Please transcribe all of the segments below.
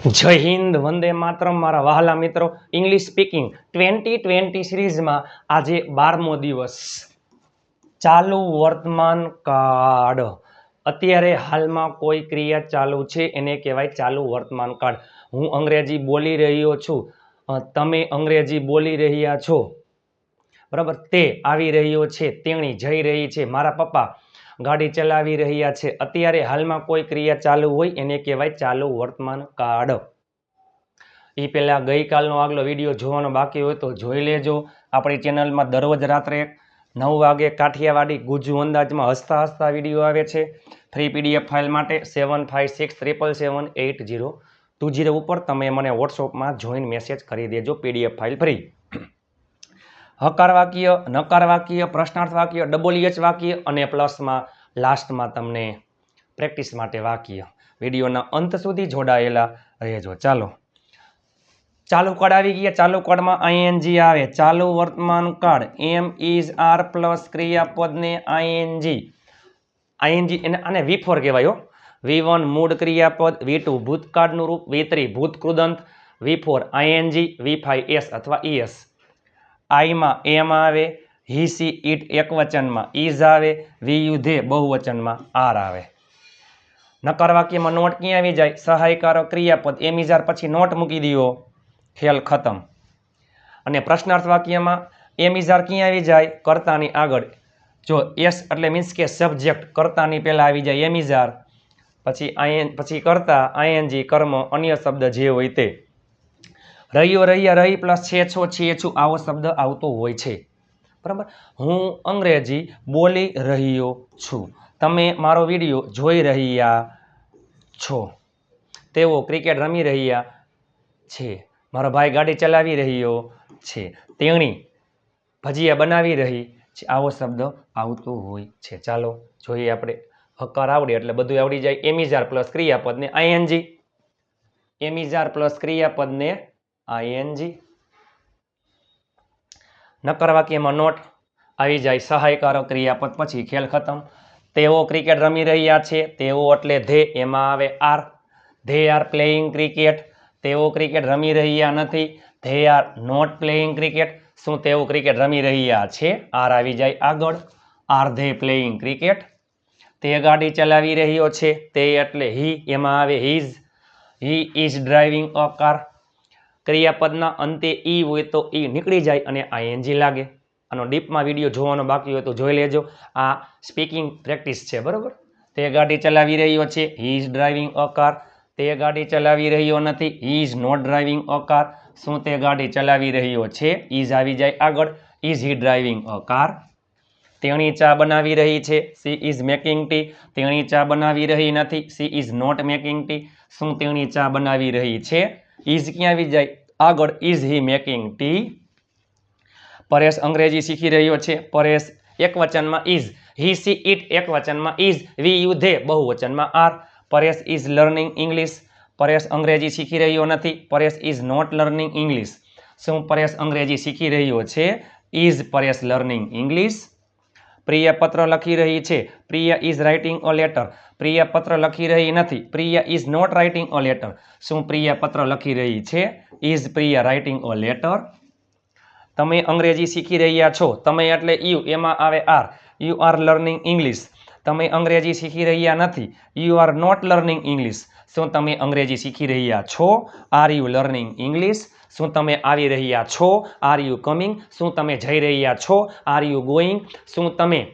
જય હિન્દ, વંદે માતરમ મારા વહાલા મિત્રો. ઇંગ્લિશ સ્પીકિંગ 2020 સિરીઝમાં આજે 12મો દિવસ. ચાલુ વર્તમાન કાળ. અત્યારે હાલમાં કોઈ ક્રિયા ચાલુ છે એને કહેવાય ચાલુ વર્તમાન કાળ. હું અંગ્રેજી બોલી રહ્યો છું, તમે અંગ્રેજી બોલી રહ્યા છો, બરાબર. તે આવી રહ્યો છે, તેણી જઈ રહી છે, મારા પપ્પા ગાડી ચલાવી રહ્યા છે. અત્યારે હાલમાં કોઈ ક્રિયા ચાલુ હોય એને કહેવાય ચાલુ વર્તમાન કાળ. એ પહેલાં ગઈકાલનો આગલો વિડીયો જોવાનો બાકી હોય તો જોઈ લેજો. આપણી ચેનલમાં દરરોજ રાત્રે 9 વાગે કાઠિયાવાડી ગુજુ અંદાજમાં હસતા હસતા વિડીયો આવે છે. ફ્રી પીડીએફ ફાઇલ માટે 7567778020 ઉપર તમે મને વોટ્સઅપમાં જોઈન મેસેજ કરી દેજો. PDF file free. હકાર વાક્ય, નકાર વાક્ય, પ્રશ્નાર્થ વાક્ય, WH વાક્ય અને પ્લસમાં લાસ્ટમાં તમને પ્રેક્ટિસ માટે વાક્ય. વિડીયોના અંત સુધી જોડાયેલા રહેજો. ચાલુ કાળ આવી ગયા. ચાલુ કાળમાં આઈએનજી આવે. ચાલુ વર્તમાન કાળ એમ ઇઝ આર પ્લસ ક્રિયાપદને આઈએનજી. એને આને V4 કહેવાય. V1 મૂળ ક્રિયાપદ, V2 ભૂતકાળનું રૂપ, V3 ભૂતકૃદંત, V4 ING, V5 S અથવા ES. આઈમાં એમ આવે, હી સી ઇટ એકવચનમાં, ઇઝ આવે, વી ધે બહુવચનમાં, આર આવે. નકાર વાક્યમાં નોટ ક્યાં આવી જાય? સહાયકારક ક્રિયાપદ એમ ઇઝ આર પછી નોટ મૂકી દો, ખેલ ખતમ. અને પ્રશ્નાર્થ વાક્યમાં એમ ઇઝ આર ક્યાં આવી જાય? કર્તાની આગળ. જો એસ એટલે મીન્સ કે સબ્જેક્ટ, કર્તાની પહેલા આવી જાય એમ ઇઝ આર, પછી કર્તા, આઈએનજી, કર્મ, અન્ય શબ્દ જે હોય તે. રહ્યો, રહ્યા, રહી પ્લસ છે છો, છે છું આવો શબ્દ આવતો હોય છે, બરાબર. હું અંગ્રેજી બોલી રહ્યો છું, તમે મારો વિડીયો જોઈ રહ્યા છો, તેઓ ક્રિકેટ રમી રહ્યા છે, મારો ભાઈ ગાડી ચલાવી રહ્યો છે, તેણી ભજીયા બનાવી રહી છે આવો શબ્દ આવતો હોય છે. ચાલો જોઈએ આપણે. હકાર આવડે એટલે બધું આવડી જાય. એમ ઇઝ આર પ્લસ ક્રિયાપદને I N G, am is are plus ક્રિયાપદને આઈએનજી. નકાર વાક્યમાં નોટ આવી જાય, સહાયકારક ક્રિયાપદ પછી ખેલ ખતમ. તેઓ ક્રિકેટ રમી રહ્યા છે, તેઓ એટલે ધે, એમાં આવે are. They are playing cricket, તેઓ ક્રિકેટ રમી રહ્યા નથી, they are not playing cricket. શું તેઓ ક્રિકેટ રમી રહ્યા છે? આર આવી જાય આગળ. R they playing cricket. તે ગાડી ચલાવી રહ્યો છે, તે એટલે હી, એમાં આવે his. He is driving a car. ક્રિયાપદના અંતે ઈ હોય તો ઈ નીકળી જાય અને આઈએનજી લાગે. આનો ડીપમાં વિડીયો જોવાનો બાકી હોય તો જોઈ લેજો. આ સ્પીકિંગ પ્રેક્ટિસ છે, બરાબર. તે ગાડી ચલાવી રહ્યો છે, he is driving a car. તે ગાડી ચલાવી રહ્યો નથી, he is not driving a car. શું તે ગાડી ચલાવી રહ્યો છે? ઇઝ આવી જાય આગળ. Is he driving a car. તેણી ચા બનાવી રહી છે, સી ઇઝ મેકિંગ ટી. તેણી ચા બનાવી રહી નથી, she is not making tea. શું તેણી ચા બનાવી રહી છે? ઇઝ ક્યાં આવી જાય આગળ? Is he making tea. Paresh અંગ્રેજી શીખી રહ્યો છે, પરેશ એકવચનમાં ઇઝ, હી સી ઇટ એકવચનમાં ઇઝ, વી યુ ધે બહુવચનમાં are. Paresh is learning English. Paresh અંગ્રેજી શીખી રહ્યો નથી, Paresh is not learning English. શું પરેશ અંગ્રેજી શીખી રહ્યો છે? Is Paresh learning English. Priya પત્ર લખી રહી છે, Priya is writing a letter. Priya પત્ર લખી રહી નથી, Priya is not writing a letter. શું પ્રિયા પત્ર લખી રહી છે? Is Priya writing a letter. તમે અંગ્રેજી શીખી રહ્યા છો, તમે એટલે યુ, એમાં આવે are. You are learning English. તમે અંગ્રેજી શીખી રહ્યા નથી, you are not learning English. શું તમે અંગ્રેજી શીખી રહ્યા છો? Are you learning English. શું તમે આવી રહ્યા છો? Are you coming. શું તમે જઈ રહ્યા છો? Are you going. શું તમે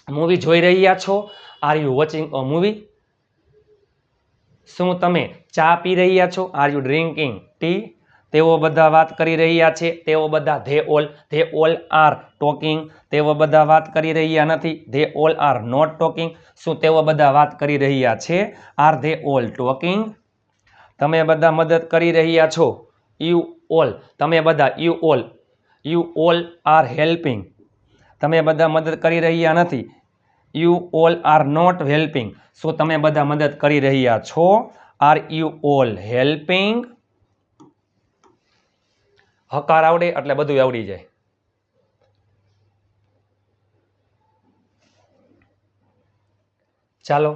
મૂવી જોઈ રહ્યા છો? Are you watching a movie. શું તમે ચા પી રહ્યા છો? Are you drinking tea. તેઓ બધા વાત કરી રહ્યા છે, તેઓ બધા ધે ઓલ આર ટોકિંગ. તેઓ બધા વાત કરી રહ્યા નથી, they all are not talking. શું તેઓ બધા વાત કરી રહ્યા છે? Are they all talking. તમે બધા મદદ કરી રહ્યા છો, યુ ઓલ. તમે બધા યુ ઓલ આર હેલ્પિંગ. તમે બધા મદદ કરી રહ્યા નથી, you all are not helping. શું તમે બધા મદદ કરી રહ્યા છો? Are you all helping. હકાર આવડે એટલે બધું આવડી જાય. ચાલો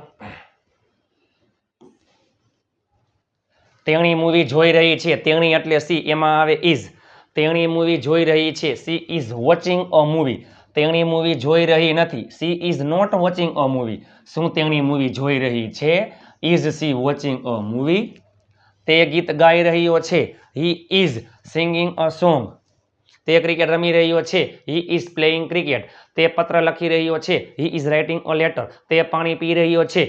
તેણી મૂવી જોઈ રહી છે, તેણી એટલે સી, એમાં આવે ઇઝ. તેણી મૂવી જોઈ રહી છે, she is watching a movie. તેણી મૂવી જોઈ રહી નથી, she is not watching a movie. શું તેણી મૂવી જોઈ રહી છે? Is she watching a movie? તે ગીત ગાઈ રહ્યો છે, he is singing a song. તે ક્રિકેટ રમી રહ્યો છે, હી ઇઝ પ્લેઇંગ ક્રિકેટ. તે પત્ર લખી રહ્યો છે, he is writing a letter. તે પાણી પી રહ્યો છે,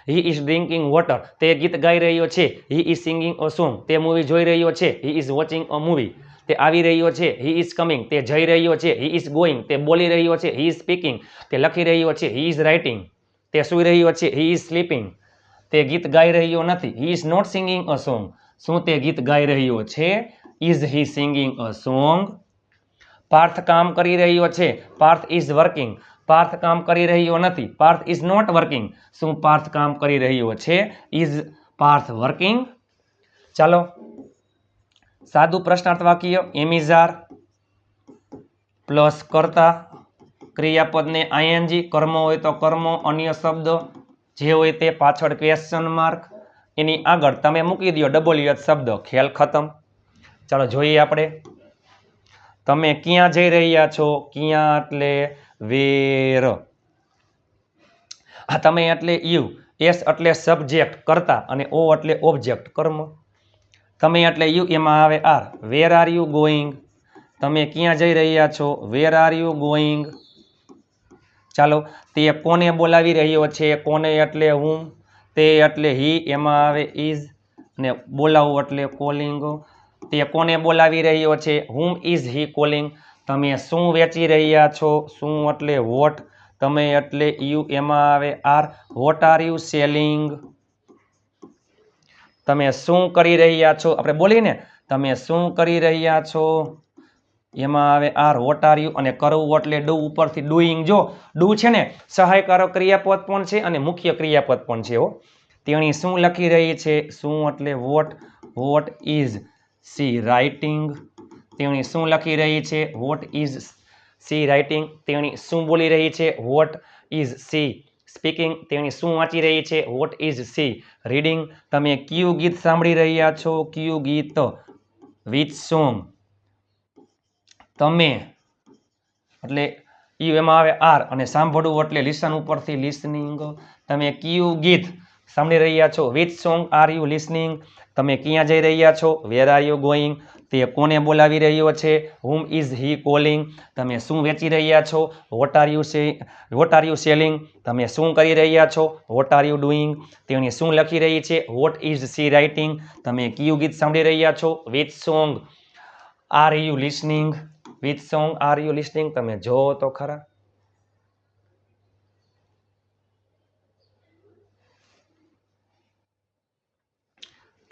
હી ઇઝ ડ્રિંકિંગ વોટર. તે ગીત ગાઈ રહ્યો છે, he is singing a song. તે મૂવી જોઈ રહ્યો છે, he is watching a movie. તે આવી રહ્યો છે, હી ઇઝ કમિંગ. તે જઈ રહ્યો છે, હી ઇઝ ગોઈંગ. તે બોલી રહ્યો છે, હી ઇઝ સ્પીકિંગ. તે લખી રહ્યો છે, હી ઇઝ રાઇટિંગ. તે સૂઈ રહ્યો છે, હી ઇઝ સ્લીપિંગ. તે ગીત ગાઈ રહ્યો નથી, he is not singing a song. શું તે ગીત ગાઈ રહ્યો છે? Is he singing a song? Parth કામ કરી રહ્યો છે, પાર્થ ઇઝ વર્કિંગ. પાર્થ કામ કરી રહ્યો નથી, પાર્થ ઇઝ નોટ વર્કિંગ. શું પાર્થ કામ કરી રહ્યો છે? Is Parth working? ચાલો સાદું પ્રશ્નાર્થ વાક્ય. એમિઝાર પ્લસ કર્તા, ક્રિયાપદને આઈએનજી, કર્મ હોય તો કર્મ, અન્ય શબ્દ જે હોય તે પાછળ ક્વેશ્ચન માર્ક, એની આગળ તમે મૂકી દો ડબલ્યુએચ શબ્દ. ખેલ ખતમ. ચાલો જોઈએ આપણે. તમે ક્યાં જઈ રહ્યા છો? ક્યાં એટલે વેર. આ તમે એટલે યુ, એસ એટલે સબ્જેક્ટ કર્તા અને ઓ એટલે ઓબ્જેક્ટ કર્મ. તમે એટલે યુ, એમાં આવે are. Where are you going? તમે ક્યાં જઈ રહ્યા છો? Where are you going? ચાલો, તે કોને બોલાવી રહ્યો છે? કોને એટલે હું. તે એટલે હી, એમાં આવે ઇઝ ને બોલાવું એટલે કોલિંગ. તે કોને બોલાવી રહ્યો છે? હુમ ઇઝ હી કોલિંગ? તમે શું વેચી રહ્યા છો? શું એટલે વોટ. તમે એટલે યુ, એમાં આવે are. What are you selling? તમે શું કરી રહ્યા છો? આપણે બોલીને તમે શું કરી રહ્યા છો? એમાં આવે આર. વોટ આર યુ અને કરવું એટલે ડુ ઉપરથી ડુઈંગ. જો ડુ છે ને સહાયકારક ક્રિયાપદ પણ છે અને મુખ્ય ક્રિયાપદ પણ છે હો. તેણી શું લખી રહી છે? શું એટલે what. What is she writing? તેણી શું લખી રહી છે? What is she writing? તેણી શું બોલી રહી છે? What is she speaking? તેણી શું વાંચી રહી છે? What is she reading? તમે કયું ગીત સાંભળી રહ્યા છો? કયું ગીત. Which song? તમે એટલે યુ, એમાં આવે આર અને સાંભળવું એટલે લિસન ઉપરથી લિસનિંગ. તમે કયું ગીત સાંભળી રહ્યા છો? Which song are you listening? તમે ક્યાં જઈ રહ્યા છો? Where are you going? તે કોને બોલાવી રહ્યો છે? હુમ ઇઝ હી કોલિંગ? તમે શું વેચી રહ્યા છો? Vote are you selling? તમે શું કરી રહ્યા છો? Vote are you doing? તેણી શું લખી રહી છે? What is she writing? તમે કયું ગીત સાંભળી રહ્યા છો? Which song are you listening? Which song are you listening? તમે જોવો તો ખરા.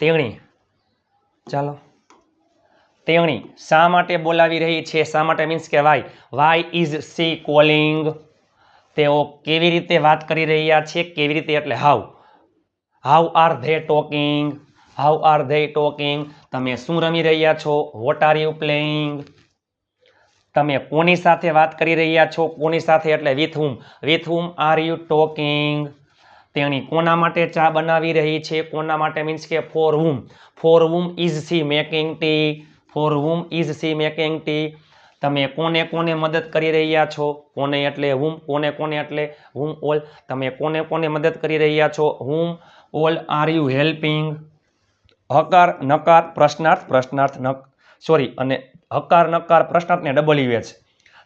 તેણી, ચાલો, તેણી શા માટે બોલાવી રહી છે? શા માટે મીન્સ કે why. Why is she calling? તેઓ કેવી રીતે વાત કરી રહ્યા છે? કેવી રીતે એટલે how. How are they talking? How are they talking? તમે શું રમી રહ્યા છો? Vote are you playing? તમે કોની સાથે વાત કરી રહ્યા છો? કોની સાથે એટલે with whom. With whom are you talking? તેણી કોના માટે ચા બનાવી રહી છે? કોના માટે મીન્સ કે for whom. For whom is she making tea? For whom is she making tea? તમે કોને કોને મદદ કરી રહ્યા છો? કોને એટલે હુમ. કોને કોને એટલે હુમ ઓલ. તમે કોને કોને મદદ કરી રહ્યા છો? Hmm all are you helping? હકાર નકાર પ્રશ્નાર્થ પ્રશ્નાર્થ સોરી અને હકાર નકાર પ્રશ્નાર્થને ડબલ્યુએચ.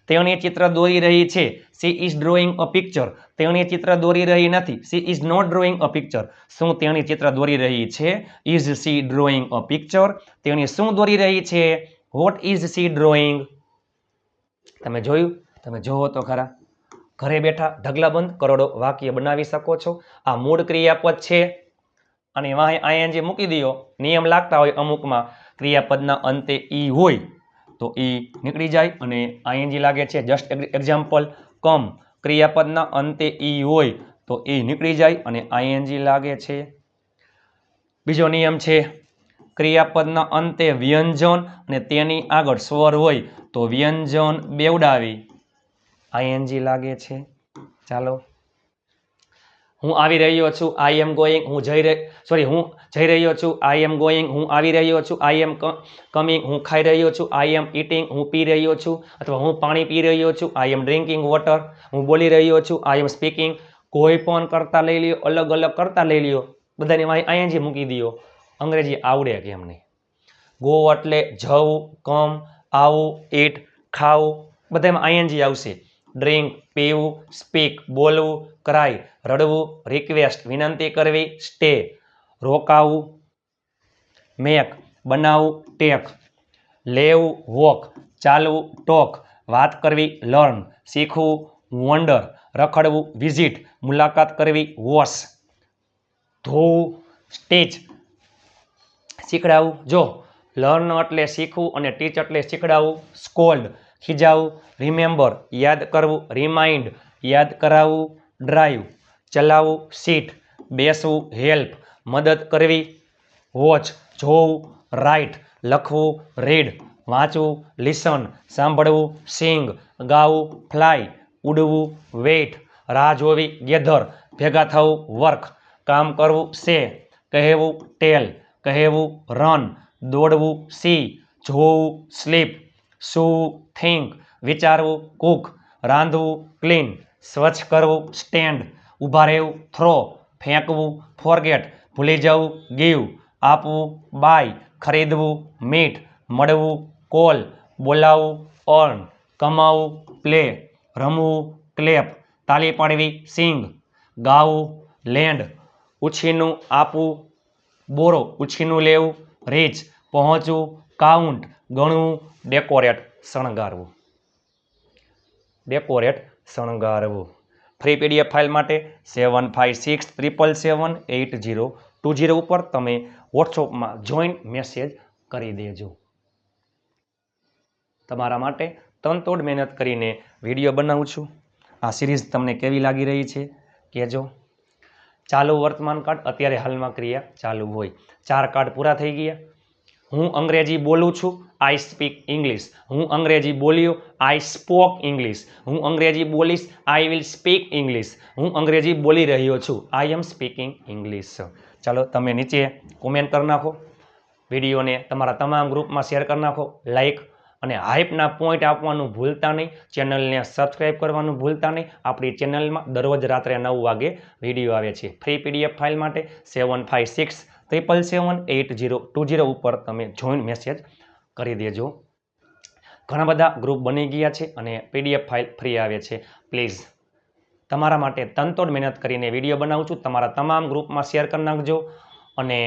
તેણી ચિત્ર દોરી રહી છે. She is drawing a picture? તેણી ચિત્ર દોરી રહી નથી. She is not drawing a picture? શું તેણી ચિત્ર દોરી રહી છે? Is she drawing a picture? તેણી શું દોરી રહી છે? What is she drawing? તમે જોયું? તમે જોવો તો ખરા. ઘરે બેઠા ઢગલાબંધ કરોડો વાક્ય બનાવી શકો છો. આ મૂળ ક્રિયાપદ છે અને વાંહે આઈએનજી મૂકી દો. નિયમ લાગતા હોય અમુકમાં ક્રિયાપદના અંતે ઈ હોય તો ઈ નીકળી જાય અને આઈએનજી લાગે છે. જસ્ટ એક્ઝામ્પલ કમ ક્રિયાપદના અંતે ઈ હોય તો એ નીકળી જાય અને આઈએનજી લાગે છે. બીજો નિયમ છે ક્રિયાપદના અંતે વ્યંજન અને તેની આગળ સ્વર હોય તો વ્યંજન બેવડાવી આઈએનજી લાગે છે. ચાલો, હું આવી રહ્યો છું, આઈ એમ ગોઈંગ, હું જઈ રહ્યો છું, આઈ એમ ગોઈંગ, હું આવી રહ્યો છું, આઈ એમ કમિંગ, હું ખાઈ રહ્યો છું, આઈ એમ ઇટિંગ, હું પી રહ્યો છું, અથવા હું પાણી પી રહ્યો છું, આઈ એમ ડ્રિંકિંગ વોટર, હું બોલી રહ્યો છું, આઈ એમ સ્પીકિંગ. કોઈ પણ કરતા લઈ લ્યો, અલગ અલગ કરતા લઈ લ્યો, બધાની વાંહે આઈએનજી મૂકી દો. અંગ્રેજી આવડે કેમ નહીં? ગો એટલે જવું, કમ, આવું, ઈટ, ખાવું, બધામાં આઈએનજી આવશે. ડ્રિંક પીવું, સ્પીક બોલવું, ક્રાય રડવું, રિક્વેસ્ટ વિનંતી કરવી, સ્ટે રોકાવું, મેક બનાવવું, ટેક લેવું, વોક ચાલવું, ટોક વાત કરવી, લર્ન શીખવું, વન્ડર રખડવું, વિઝિટ મુલાકાત કરવી, વોશ ધોવું, સ્ટીચ શીખડાવવું. જો લર્ન એટલે શીખવું અને ટીચ એટલે શીખડાવવું. સ્કોલ્ડ ખીજાવું, રિમેમ્બર યાદ કરવું, રિમાઇન્ડ યાદ કરાવવું, ડ્રાઈવ ચલાવવું, સીટ બેસવું, હેલ્પ મદદ કરવી, વોચ જોવું, રાઇટ લખવું, રીડ વાંચવું, લિસન સાંભળવું, સિંગ ગાવું, ફ્લાય ઉડવું, વેઇટ રાહ જોવી, ગેધર ભેગા થવું, વર્ક કામ કરવું, સે કહેવું, ટેલ કહેવું, રન દોડવું, સી જોવું, સ્લીપ સૂવું, થિંક વિચારવું, કુક રાંધવું, ક્લીન સ્વચ્છ કરવું, સ્ટેન્ડ ઊભા રહેવું, થ્રો ફેંકવું, ફોરગેટ ભૂલી જવું, ગીવ આપવું, બાય ખરીદવું, મીટ મળવું, કોલ બોલાવવું, અર્ન કમાવું, પ્લે રમવું, ક્લેપ તાલી પાડવી, સિંગ ગાવું, લેન્ડ ઉછીનું આપવું, બોરો ઉછીનું લેવું, રીચ પહોંચવું, કાઉન્ટ ગણવું, ડેકોરેટ ફ્રી પીડીએફ ફાઇલ માટે 7563778020 ઉપર તમે વોટ્સઅપમાં જોઈન મેસેજ કરી દેજો. તમારા માટે તનતોડ મહેનત કરીને વિડીયો બનાવું છું. આ સિરીઝ તમને કેવી લાગી રહી છે કહેજો. ચાલુ વર્તમાન કાળ અત્યારે હાલમાં ક્રિયા ચાલુ હોય. 4 કાર્ડ પૂરા થઈ ગયા. હું અંગ્રેજી બોલું છું, આઈ સ્પીક ઇંગ્લિશ. હું અંગ્રેજી બોલ્યો, આઈ સ્પોક ઇંગ્લિશ. હું અંગ્રેજી બોલીશ, આઈ વિલ સ્પીક ઇંગ્લિશ. હું અંગ્રેજી બોલી રહ્યો છું, આઈ એમ સ્પીકિંગ ઇંગ્લિશ. ચાલો તમે નીચે કોમેન્ટ કરી નાખો. વિડીયોને તમારા તમામ ગ્રુપમાં શેર કરી નાખો. લાઈક અને હાઇપના પોઈન્ટ આપવાનું ભૂલતા નહીં. ચેનલને સબસ્ક્રાઈબ કરવાનું ભૂલતા નહીં. આપણી ચેનલમાં દરરોજ રાત્રે 9 વાગે વિડીયો આવે છે. ફ્રી પીડીએફ ફાઇલ માટે 7563778020 ઉપર તમે જોઈન મેસેજ કરી દેજો. ઘણા બધા ગ્રુપ બની ગયા છે અને પીડીએફ ફાઇલ ફ્રી આવે છે. પ્લીઝ તમારા માટે તનતોડ મહેનત કરીને વિડીયો બનાવું છું. તમારા તમામ ગ્રુપમાં શેર કરી નાખજો અને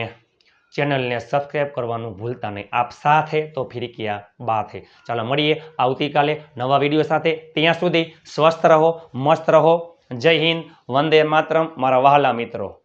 ચેનલને સબસ્ક્રાઈબ કરવાનું ભૂલતા નહીં. આપ સાથ હે તો ફિર ક્યા બાત હે. ચાલો મળીએ આવતીકાલે નવા વિડીયો સાથે. ત્યાં સુધી સ્વસ્થ રહો, મસ્ત રહો. જય હિન્દ, વંદે માતરમ મારા વહાલા મિત્રો.